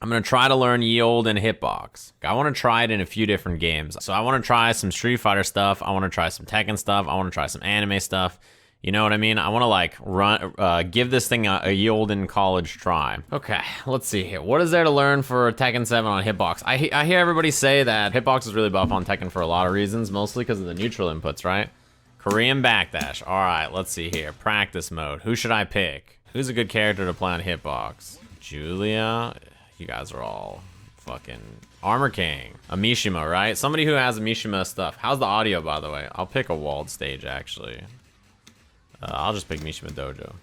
I'm going to try to learn Yield and Hitbox. I want to try it in a few different games. So I want to try some Street Fighter stuff. I want to try some Tekken stuff. I want to try some anime stuff. You know what I mean? I want to like give this thing a Yield in college try. Okay, let's see here. What is there to learn for Tekken 7 on Hitbox? I hear everybody say that Hitbox is really buff on Tekken for a lot of reasons, mostly because of the neutral inputs, right? Korean backdash. All right, let's see here. Practice mode. Who should I pick? Who's a good character to play on Hitbox? Julia? You guys are all fucking Armor King. A Mishima, right? Somebody who has a Mishima stuff. How's the audio, by the way? I'll pick a walled stage, actually. I'll just pick Mishima Dojo.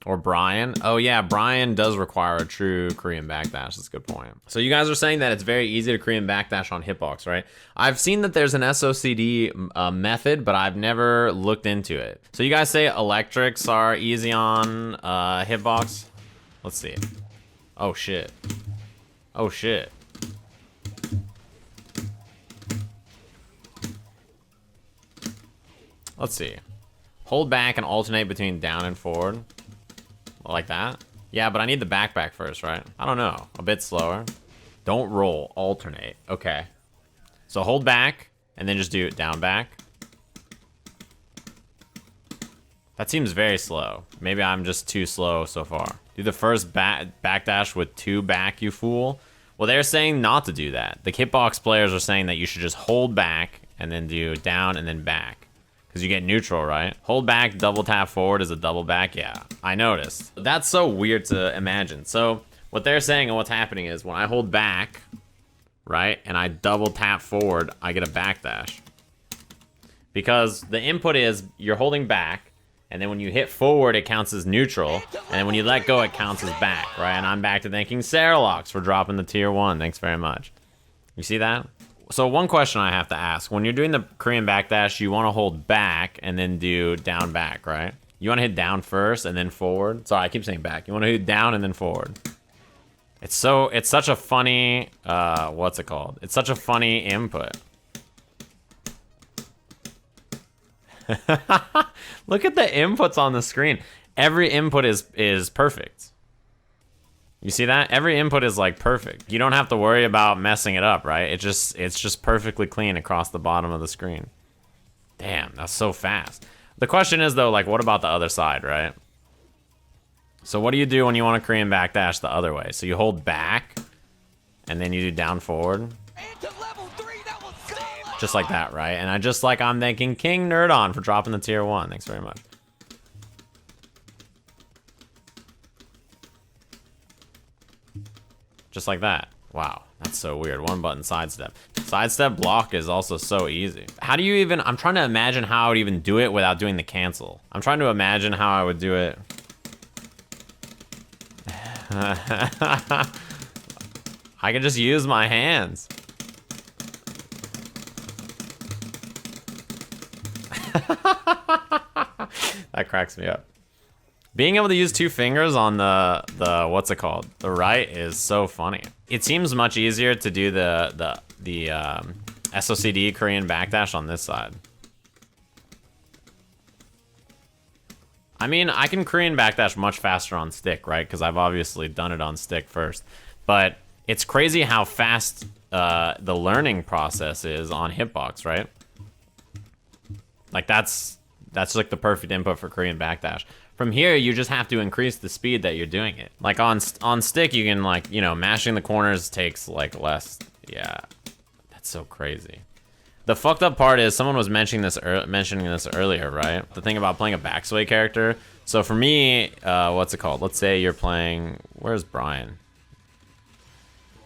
Or Brian. Oh yeah, Brian does require a true Korean backdash. That's a good point. So you guys are saying that it's very easy to Korean backdash on Hitbox, right? I've seen that there's an SOCD method, but I've never looked into it. So you guys say electrics are easy on Hitbox? Let's see. Oh shit. Oh shit. Let's see. Hold back and alternate between down and forward. Like that? Yeah, but I need the back first, right? I don't know. A bit slower. Don't roll. Alternate. Okay. So hold back and then just do down back. That seems very slow. Maybe I'm just too slow so far. Do the first backdash with 2 back, you fool. Well, they're saying not to do that. The Hitbox players are saying that you should just hold back and then do down and then back. Because you get neutral, right? Hold back, double tap forward is a double back. Yeah, I noticed. That's so weird to imagine. So what they're saying and what's happening is when I hold back, right, and I double tap forward, I get a backdash. Because the input is you're holding back, and then when you hit forward, it counts as neutral, and then when you let go, it counts as back, right? And I'm back to thanking Saralox for dropping the tier 1. Thanks very much. You see that? So one question I have to ask, when you're doing the Korean backdash, you want to hold back and then do down back, right? You want to hit down first and then forward. Sorry, I keep saying back. You want to hit down and then forward. It's such a funny, what's it called? It's such a funny input. Look at the inputs on the screen. Every input is perfect. You see that? Every input is like perfect. You don't have to worry about messing it up, right? It's just perfectly clean across the bottom of the screen. Damn, that's so fast. The question is though, like, what about the other side, right? So what do you do when you want to Korean backdash the other way? So you hold back, and then you do down forward. Just like that, right? And I'm thanking King Nerdon for dropping the tier 1. Thanks very much. Just like that. Wow, that's so weird. 1 button sidestep. Sidestep block is also so easy. How do you even, I'm trying to imagine how I would even do it without doing the cancel. I'm trying to imagine how I would do it. I could just use my hands. That cracks me up. Being able to use 2 fingers on the what's it called? The right is so funny. It seems much easier to do the SOCD Korean backdash on this side. I mean, I can Korean backdash much faster on stick, right? Because I've obviously done it on stick first. But it's crazy how fast the learning process is on Hitbox, right? Like that's like the perfect input for Korean backdash. From here, you just have to increase the speed that you're doing it. Like on stick, you can like, you know, mashing the corners takes like less. Yeah, that's so crazy. The fucked up part is someone was mentioning this earlier, right? The thing about playing a backsway character. So for me, what's it called? Let's say you're playing, where's Brian?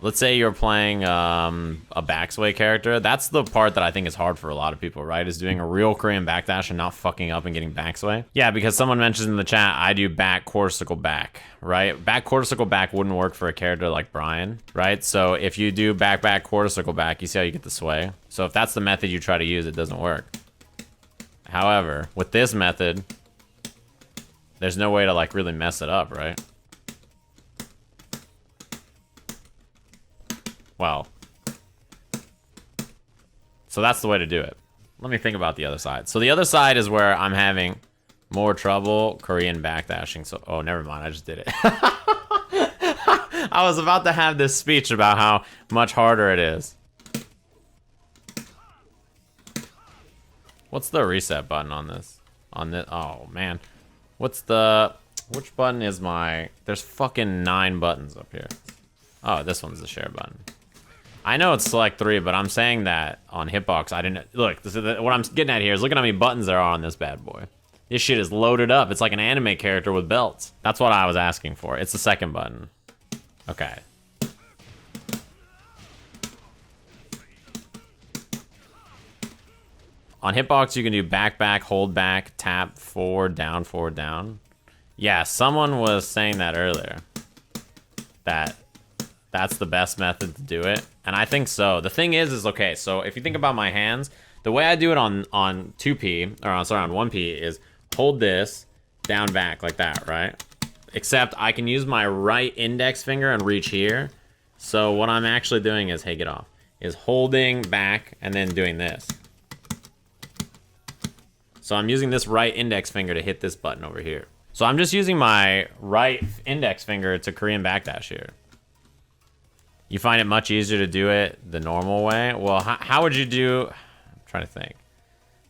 Let's say you're playing a backsway character. That's the part that I think is hard for a lot of people, right? Is doing a real Korean backdash and not fucking up and getting backsway. Yeah, because someone mentions in the chat, I do back, quarter circle back, right? Back, quarter circle back wouldn't work for a character like Brian, right? So if you do back, quarter circle back, you see how you get the sway? So if that's the method you try to use, it doesn't work. However, with this method, there's no way to like really mess it up, right? Well, so that's the way to do it. Let me think about the other side. So the other side is where I'm having more trouble Korean backdashing. So, oh, never mind. I just did it. I I was about to have this speech about how much harder it is. What's the reset button on this? On this? Oh man, what's the? Which button is my? There's fucking 9 buttons up here. Oh, this one's the share button. I know it's select 3, but I'm saying that on Hitbox I didn't look. This is what I'm getting at here is look at how many buttons there are on this bad boy. This shit is loaded up. It's like an anime character with belts. That's what I was asking for. It's the second button. Okay. On Hitbox, you can do back, back, hold back, tap, forward, down, forward, down. Yeah, someone was saying that earlier. That's the best method to do it. And I think so. The thing is okay, so if you think about my hands, the way I do it on 2P, or sorry, on 1P is hold this, down, back, like that, right? Except I can use my right index finger and reach here. So what I'm actually doing is, hey, get off, is holding back and then doing this. So I'm using this right index finger to hit this button over here. So I'm just using my right index finger to Korean backdash here. You find it much easier to do it the normal way? Well, how would you do... I'm trying to think.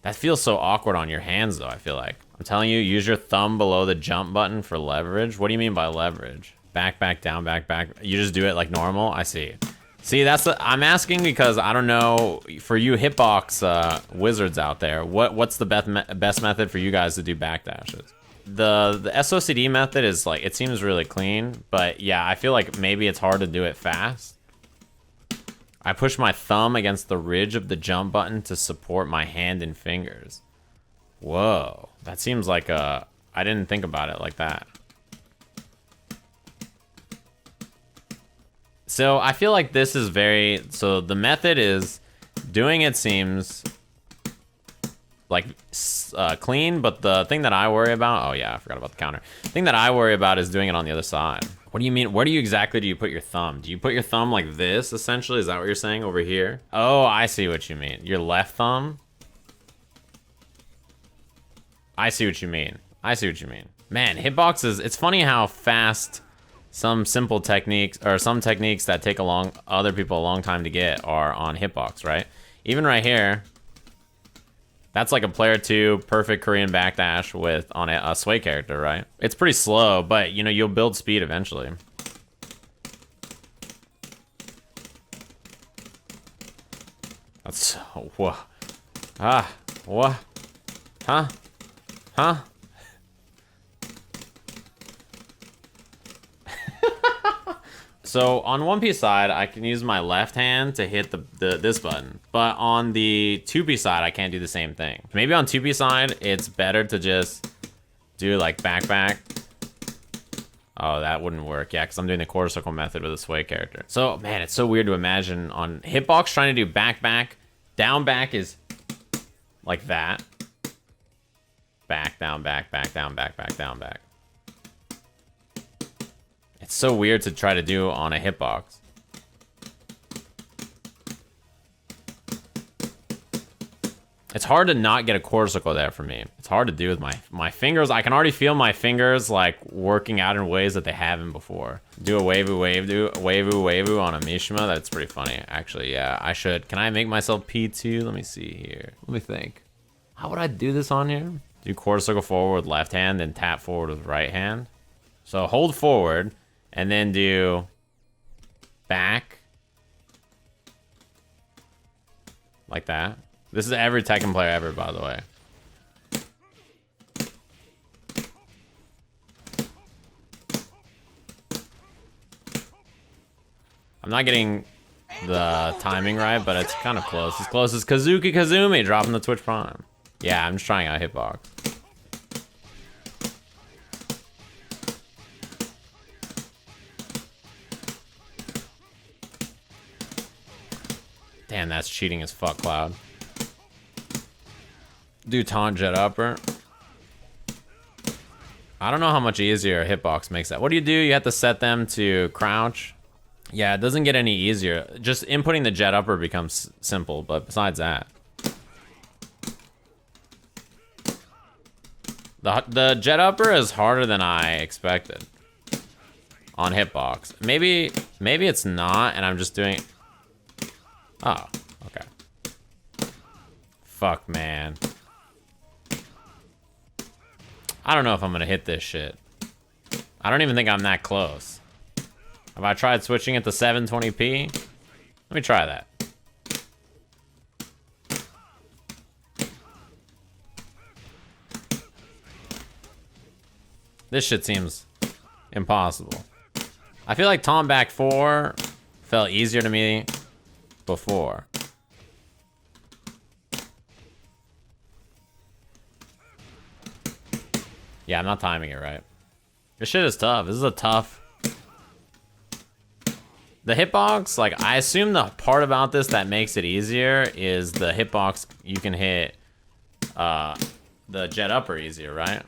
That feels so awkward on your hands, though, I feel like. I'm telling you, use your thumb below the jump button for leverage. What do you mean by leverage? Back, back, down, back, back. You just do it like normal? I see. See, I'm asking because I don't know, for you Hitbox wizards out there, what's the best method for you guys to do backdashes? The SOCD method is like, it seems really clean, but yeah, I feel like maybe it's hard to do it fast. I push my thumb against the ridge of the jump button to support my hand and fingers. Whoa, that seems like I didn't think about it like that. So I feel like this is so the method is doing it seems like clean, but the thing that I worry about, oh yeah, I forgot about the counter. The thing that I worry about is doing it on the other side. What do you mean? Where do you exactly do you put your thumb? Do you put your thumb like this, essentially? Is that what you're saying over here? Oh, I see what you mean. Your left thumb? I see what you mean. I see what you mean. Man, Hitbox is, it's funny how fast some simple techniques, or some techniques that take other people a long time to get are on Hitbox, right? Even right here, that's like a player 2 perfect Korean backdash with on a sway character, right? It's pretty slow, but you know, you'll build speed eventually. That's so, whoa. Ah, what? Huh? Huh? So on 1P side, I can use my left hand to hit this button, but on the 2P side, I can't do the same thing. Maybe on 2P side, it's better to just do like back, back. Oh, that wouldn't work. Yeah, because I'm doing the quarter circle method with a sway character. So man, it's so weird to imagine on Hitbox trying to do back, back. Down, back is like that. Back, down, back, back, down, back, back, down, back. It's so weird to try to do on a Hitbox. It's hard to not get a quarter circle there for me. It's hard to do with my fingers. I can already feel my fingers like working out in ways that they haven't before. Do a wavoo on a Mishima. That's pretty funny, actually. Yeah, I should. Can I make myself P2? Let me see here. Let me think. How would I do this on here? Do quarter circle forward with left hand, then tap forward with right hand. So hold forward. And then do back. Like that. This is every Tekken player ever, by the way. I'm not getting the timing right, but it's kind of close. As close as Kazuki Kazumi dropping the Twitch Prime. Yeah, I'm just trying out Hitbox. Damn, that's cheating as fuck, Cloud. Do taunt jet upper. I don't know how much easier a Hitbox makes that. What do? You have to set them to crouch. Yeah, it doesn't get any easier. Just inputting the jet upper becomes simple, but besides that. The jet upper is harder than I expected. on hitbox. Maybe it's not, and I'm just doing... Oh, okay. Fuck, man. I don't know if I'm gonna hit this shit. I don't even think I'm that close. Have I tried switching it to 720p? Let me try that. This shit seems impossible. I feel like Tom back 4 felt easier to me before. Yeah, I'm not timing it right. This shit is tough. This is a tough... The hitbox, like, I assume the part about this that makes it easier is the hitbox, you can hit the jet upper easier, right?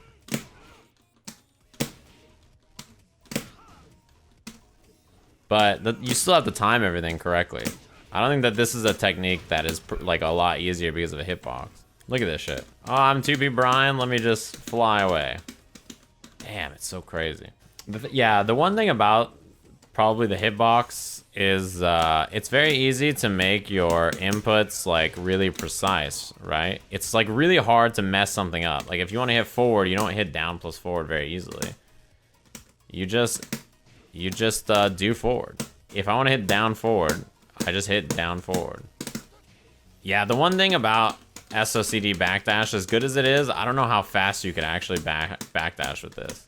But you still have to time everything correctly. I don't think that this is a technique that is like a lot easier because of a hitbox. Look at this shit. Oh, I'm 2B Brian. Let me just fly away. Damn, it's so crazy. Yeah, the one thing about probably the hitbox is it's very easy to make your inputs like really precise, right? It's like really hard to mess something up. Like if you want to hit forward, you don't hit down plus forward very easily. You just do forward. If I want to hit down forward, I just hit down forward. Yeah, the one thing about SOCD backdash, as good as it is, I don't know how fast you could actually backdash with this.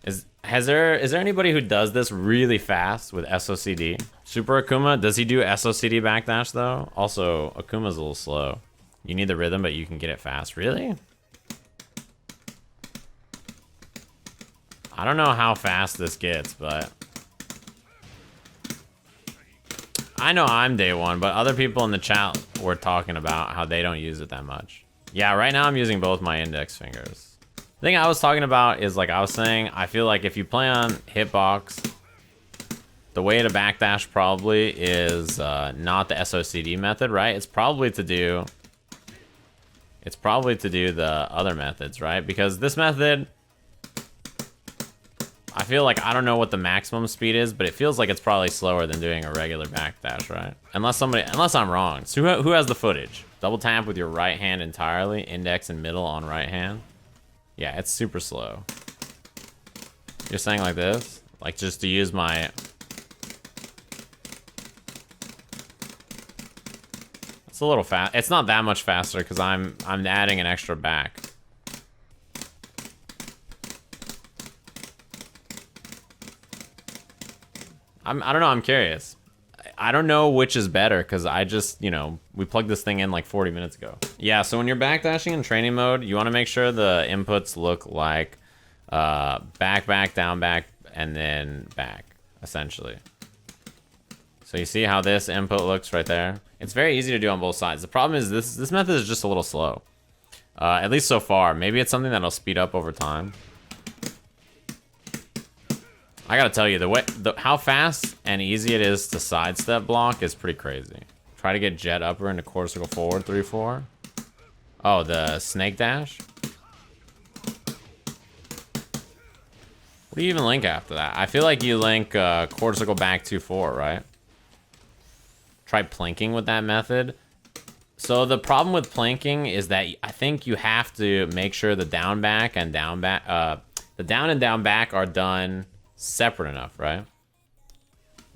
Is there anybody who does this really fast with SOCD? Super Akuma, does he do SOCD backdash though? Also, Akuma's a little slow. You need the rhythm, but you can get it fast. Really? I don't know how fast this gets, but I know I'm day one, but other people in the chat were talking about how they don't use it that much. Yeah, right now I'm using both my index fingers. The thing I was talking about is, like I was saying, I feel like if you play on hitbox, the way to backdash probably is not the SOCD method, right? It's probably to do the other methods, right? Because this method, I feel like I don't know what the maximum speed is, but it feels like it's probably slower than doing a regular backdash, right? Unless I'm wrong. So who has the footage? Double tap with your right hand entirely, index and middle on right hand. Yeah, it's super slow. You're saying like this? Like just to use my... It's a little fast. It's not that much faster because I'm adding an extra back. I don't know, I'm curious. I don't know which is better because I just, you know, we plugged this thing in like 40 minutes ago. Yeah, so when you're backdashing in training mode, you want to make sure the inputs look like back, back, down, back, and then back, essentially. So you see how this input looks right there? It's very easy to do on both sides. The problem is this method is just a little slow. At least so far. Maybe it's something that'll speed up over time. I gotta tell you, how fast and easy it is to sidestep block is pretty crazy. Try to get jet upper into quarter circle forward, 3-4. Oh, the snake dash? What do you even link after that? I feel like you link quarter circle back 2-4, right? Try plinking with that method. So the problem with plinking is that I think you have to make sure the down back and down back, the down and down back are done separate enough, right?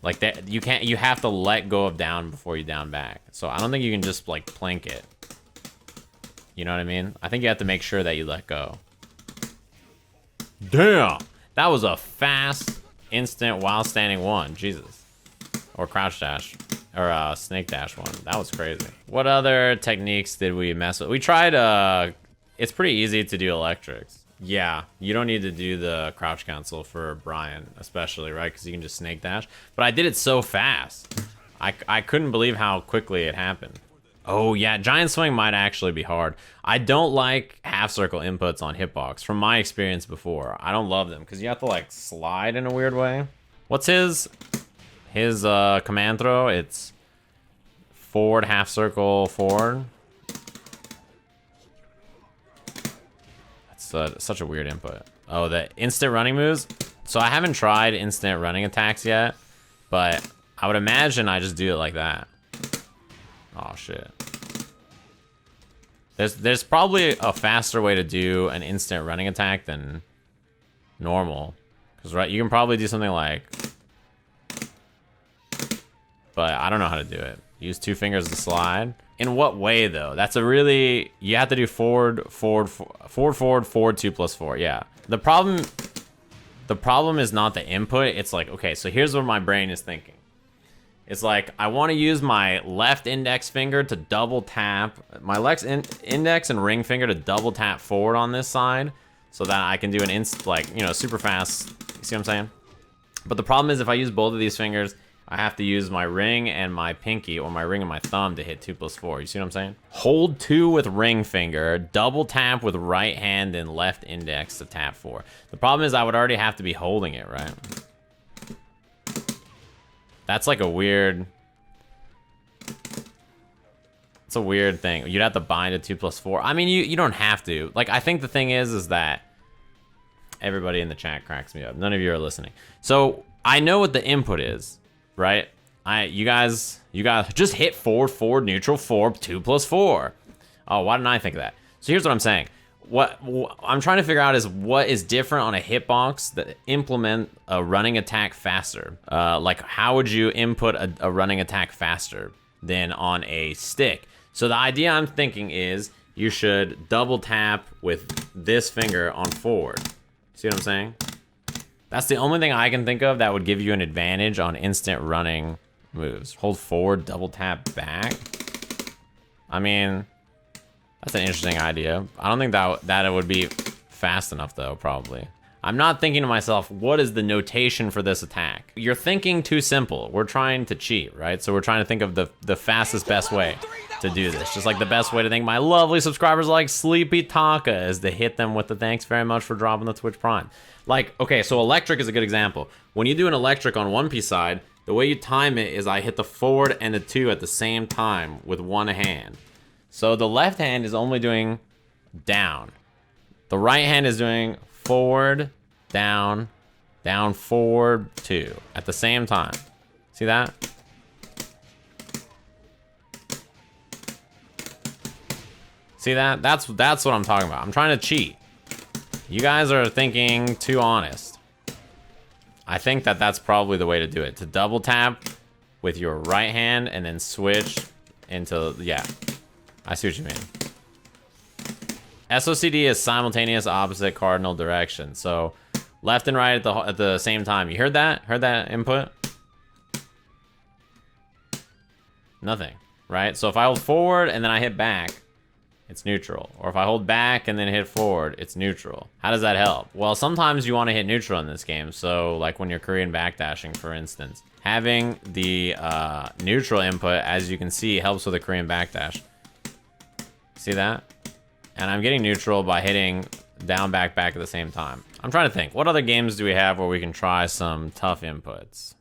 Like that, you have to let go of down before you down back. So I don't think you can just like plink it. You know what I mean? I think you have to make sure that you let go. Damn! That was a fast, instant, while standing one. Jesus. Or crouch dash. Or snake dash one. That was crazy. What other techniques did we mess with? We tried, it's pretty easy to do electrics. Yeah, you don't need to do the crouch cancel for Brian, especially, right? Because you can just snake dash. But I did it so fast. I couldn't believe how quickly it happened. Oh, yeah, giant swing might actually be hard. I don't like half circle inputs on hitbox from my experience before. I don't love them because you have to, like, slide in a weird way. What's his command throw? It's forward, half circle, forward. Such a weird input. Oh, the instant running moves? So I haven't tried instant running attacks yet, but I would imagine I just do it like that. Oh shit. There's probably a faster way to do an instant running attack than normal. Because right, you can probably do something like, but I don't know how to do it. Use 2 fingers to slide. In what way though? That's a really, you have to do forward, 2 plus 4. Yeah. The problem is not the input. It's like, okay, so here's what my brain is thinking. It's like, I want to use my left index finger to double tap, my left index and ring finger to double tap forward on this side so that I can do an super fast, you see what I'm saying? But the problem is if I use both of these fingers, I have to use my ring and my pinky, or my ring and my thumb to hit 2 plus 4. You see what I'm saying? Hold 2 with ring finger, double tap with right hand and left index to tap 4. The problem is I would already have to be holding it, right? That's like a weird... It's a weird thing. You'd have to bind a 2 plus 4. I mean, you don't have to. Like, I think the thing is that... Everybody in the chat cracks me up. None of you are listening. So, I know what the input is, right? You guys just hit forward, neutral, 4, 2 plus 4. Oh, why didn't I think of that? So here's what I'm saying. What I'm trying to figure out is what is different on a hitbox that implement a running attack faster. Like, how would you input a running attack faster than on a stick? So the idea I'm thinking is you should double tap with this finger on forward. See what I'm saying? That's the only thing I can think of that would give you an advantage on instant running moves. Hold forward, double tap back. I mean... That's an interesting idea. I don't think that it would be fast enough though, probably. I'm not thinking to myself, what is the notation for this attack? You're thinking too simple. We're trying to cheat, right? So we're trying to think of the fastest, best way to do this. Just like the best way to think my lovely subscribers like Sleepy Taka is to hit them with the thanks very much for dropping the Twitch Prime. Like, okay, so electric is a good example. When you do an electric on One Piece side, the way you time it is I hit the forward and the 2 at the same time with one hand. So the left hand is only doing down. The right hand is doing forward, down, down, forward, 2 at the same time. See that? See that? That's what I'm talking about. I'm trying to cheat. You guys are thinking too honest. I think that's probably the way to do it. To double tap with your right hand and then switch into, yeah. I see what you mean. SOCD is simultaneous opposite cardinal direction. So left and right at the same time. You heard that? Heard that input? Nothing, right? So if I hold forward and then I hit back, it's neutral. Or if I hold back and then hit forward, it's neutral. How does that help? Well, sometimes you want to hit neutral in this game. So like when you're Korean backdashing, for instance, having the neutral input, as you can see, helps with a Korean backdash. See that? And I'm getting neutral by hitting down, back, back at the same time. I'm trying to think. What other games do we have where we can try some tough inputs?